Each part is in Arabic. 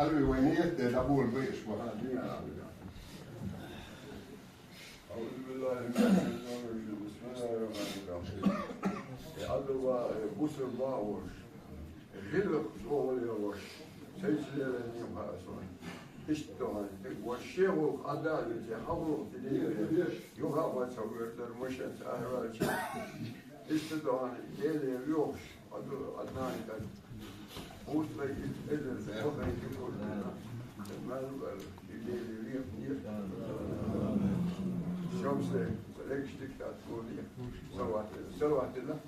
Alvi voi niin ettei tabul bris va. والشيخ عدالة حضروا تليه يغاب تصورت المشهد أهراج استدعان يلي يوش عدنان كان قوت لك إذن وضع يقول ما نقول يلي يلي شمس لك اشتكت تقولي سوات الله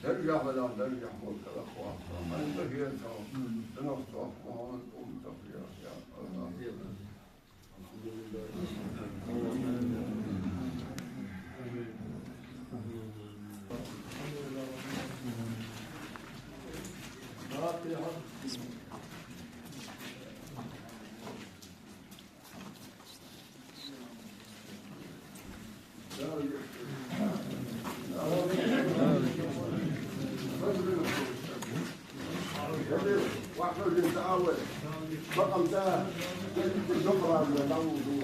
ترجع ولا ترجع ملك الأخوة من بقيته بنصره ومن أمته يا الله رقم ده النقرة من الأول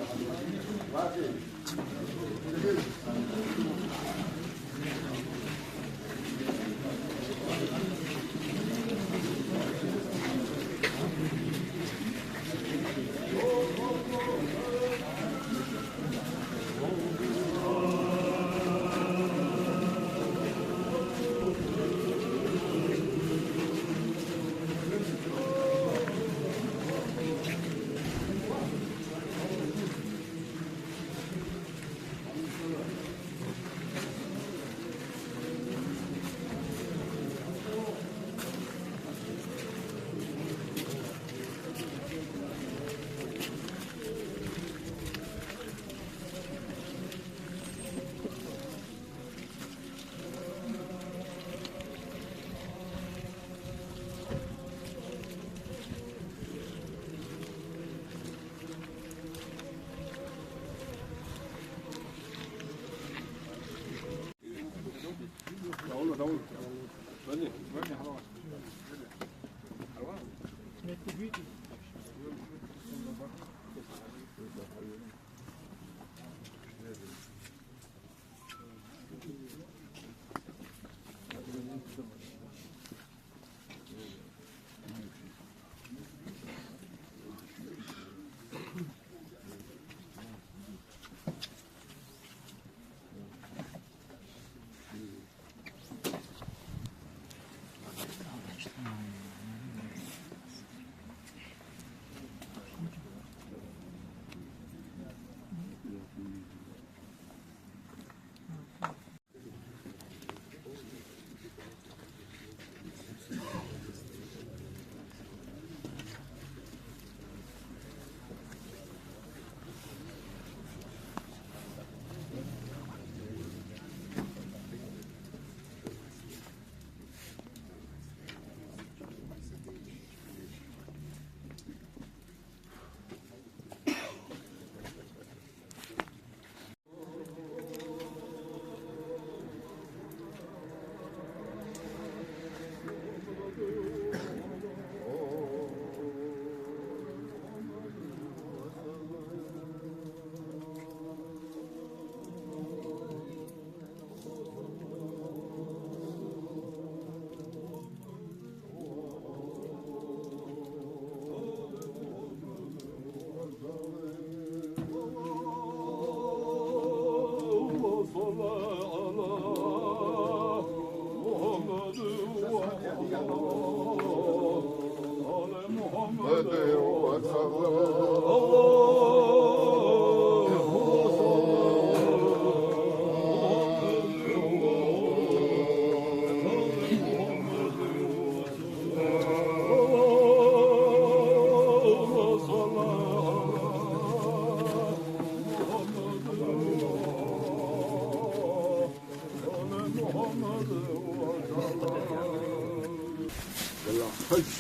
محمد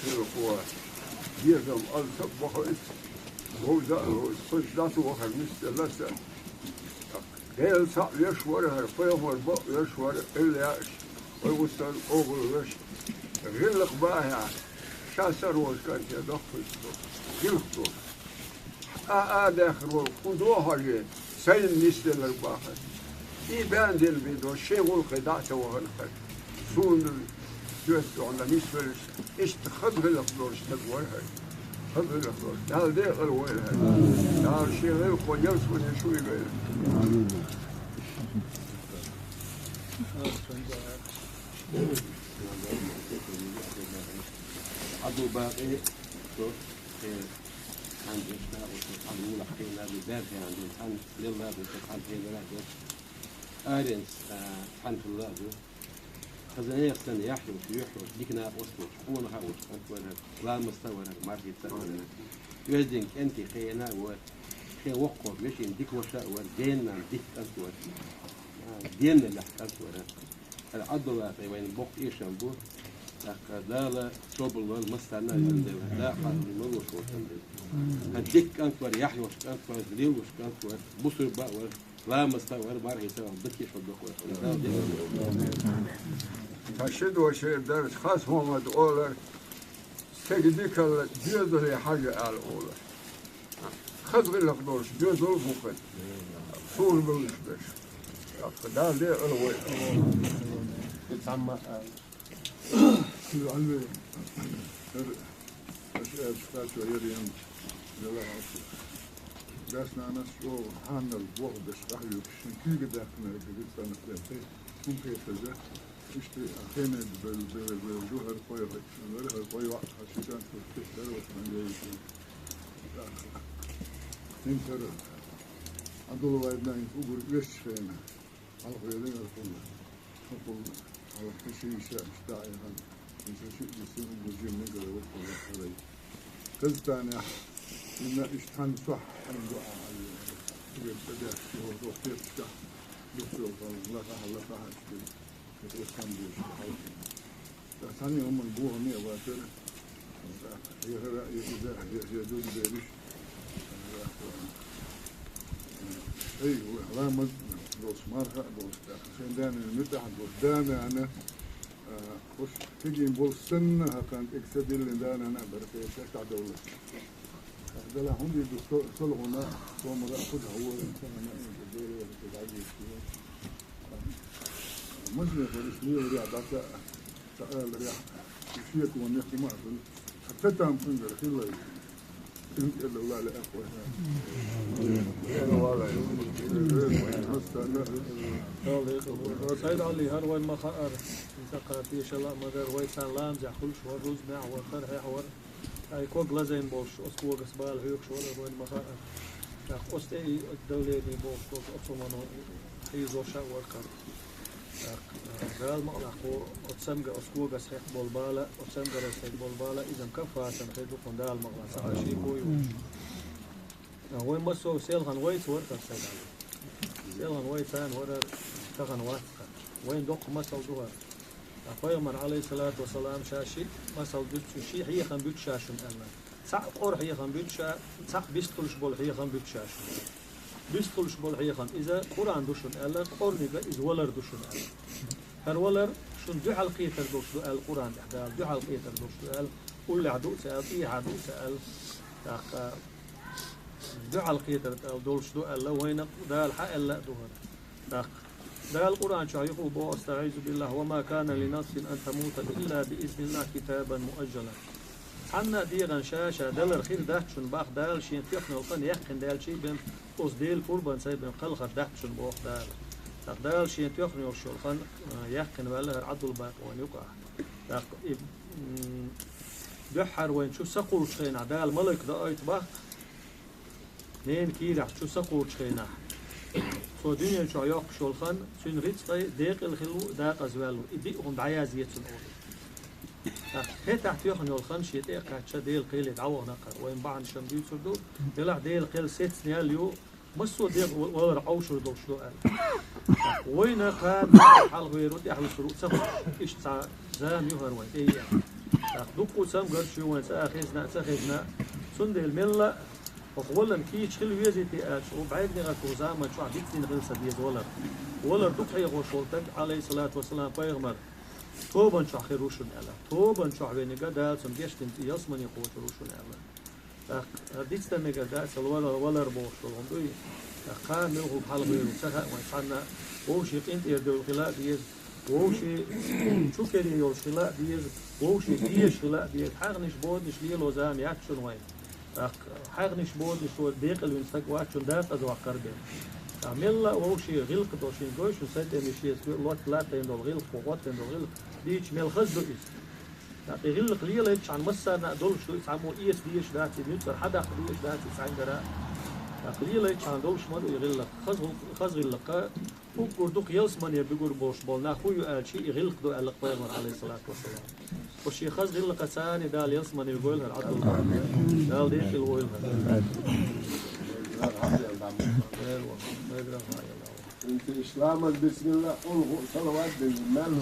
وسلم. Diegam alsap bakayım. Roza fırsatı bakar mistelasa. Gel sap yaşvar her fayvar bak yaşvar illa ويوصل أوغلش غلق باها شاسر وكان يدخل يلقط داخل والخدوها جي سين نسل الباخر يبان دل بيدو شيء والقداة وغلقت سون جوست على نسل اشتخذ غلقلوش تقولها خذ غلقلوش هذا دي غلويلها هذا شيء غلق ويوصل يشوي غير عضو باقي صوت عند إشتاء وسبحان الله حكينا ببارك عند الحن لله سبحان الله آرنس حنف الله خزانة يخزن يحلوش يحلوش ديكنا أصلوش حقونا هاوش أنتوانا لا مستوى ما في تسوينا يوزدين أنت خينا وخي وقور مشين ديك وشاء ودينا ديك أنتوا دينا اللي أنتوا العضو باقي وين بوق إيشان بو لا شوبل والمستعنا عندنا لا حد ملوش وتندل هديك أنكور يحيوش أنكور ليلوش أنكور بصر بقى لا مستوى بره يسوي بكيش الدخول تشد وشيء درس خاص محمد أولر تجديك الجزء حاجة على أولر خذ لك دورش جزء الفوقي طول ملوش بس ده ليه الوي يتسمى علمي أشياء شو يريم لا أصل بس أنا شو حنا الوقت بشرح له شنو كده إحنا قلت أنا في ممكن يتجه إشتري أخينا بالجوهر قوي أنا قوي وقت عشان في الكتاب وكمان جاي ننكر عدول وايدنا يفوق ليش فينا على غيرنا نقول على كل شيء مستعي هن إنت شيء يصير بوجه نقدر وقول عليه كذا إن إشتان صح أنا دعاء على بدأ هو وقت صح دكتور الله تعالى كتوسم بيش ثاني هم البوه مية واتر هي دود بيرش أيوة لا مز دوس مرة دوس عشان دانا المتح دوس دانا أنا وش تيجي نقول سنة كانت إكسد اللي دانا أنا بركة تحت دولة ده لا هم يدكتور صلوا ثم أخذها هو إنسان أنا بدير ولا تدعي مجمع الرسمية وريع داتا سأل ريع يشيك ونحكي معه حتى تامفن غير خلا إنت إلا الله لأخوة سيد علي هر وين ما خار ثقافي شلا مدر ويسان لام جحول شو روز مع وخر هور أي كوج لازم بوش أسكو قصبال هيك شو وين ما خار أخ أي الدولة دي بوش أصلا هي زوجة وركر قال ما أخو أتسمع أسكو قص هيك بالبالة أتسمع قص هيك بالبالة إذا كفى سنخيدو قندال مغلا سهل شيء كوي وين ما سو سيلهن ويت وركر سيد سيلهن ويتان ورر تغن واتك وين دوق مسل دوار أخويا عليه الصلاة والسلام شاشي مسل دوت شيء هي خم بيت شاشن أنا صح قر هي خم بيت شا صح بيستلش بول هي خم بيت شاشن بيستلش بول هي خم إذا قرآن دوشن ألا قرني إذا ولر دوشن ألا هر ولر شن دو حلقية دوش دو القرآن إحدى دو حلقية دوش دو قول عدو سأل إيه عدو سأل تاق دو حلقية دوش دو ألا وين ده الحق ألا دوهر تاق ده القرآن شو يقول بو استعيذ بالله وما كان لنفس أن تموت إلا بإذن الله كتابا مؤجلا حنا ديغن شاشة دل الخير ده شن باخ دال شين تيخنا وطن يحقن دال شي بين أص ديل قربان ساي بين قلخر ده شن بوخ دال دال شين تيخنا وشلخن يحقن ولا عدل باق وان يقع بحر وين شو سقور شين عدال ملك ده أيت بخ نين كيرح شو سقور شينه سو دنيا شو ياق شولخان سن ريتسقي ديق الخلو داق أزوالو إديهم بعياز يتسن أول هي تحت يخن يولخان شيء كاتشا ديل قيل يدعوه نقر وين بعد شمديو سردو يلا ديل قيل سيت سنياليو مسو ديل ولا عوشر دوش دو قال وين قام حال غيرو دي أهل سرو سخ إيش تاع زام يهر وين إيه دوكو سام قرش وين سأخذنا سند الملة وقولا كيش خلو يزيتي أش وبعدني غاكو زعما شو عديتين غلسة ديز ولا دوك هي غوشولتك عليه الصلاة والسلام بيغمر توبا شو خيروشون ألا توبا شو عبيني قدال سمجيش تنتي يصمن يقوش روشون ألا هديتستني قدال ولا ربوش والغندوي قام ملغو بحال غيرو سخا ويسعنا ووشي قنت يردو الخلاء ديز ووشي شو كري يوش خلاء ديز ووشي ديش خلاء ديز حاغنش بودنش ليلو زام يكشون وين حاغنش بودنش هو ديق الوينستك واتشون داق أزوا قربين عملا ووشي غلق دوشين قوش وسيتي مشيس لوت ثلاثة يندو الغلق وغوت يندو الغلق ديش ميل خزدو إس يعني غلق ليلة يتش عن مسا نقدول شو يسعمو إيس ديش داتي نيوتر حدا خدوش داتي سعين دراء قليلا يتشان دولش مالو يغلق خز غلقا وكردوك يلسمان يبيقور بوش بولنا خويو قال شيء يغلق دو قال قيامر عليه الصلاة والسلام وشي خز غلقا ثاني دال يلسمان يقولها العدل دال ديك الويلها انت اسلامك بسم الله قل صلوات بالمال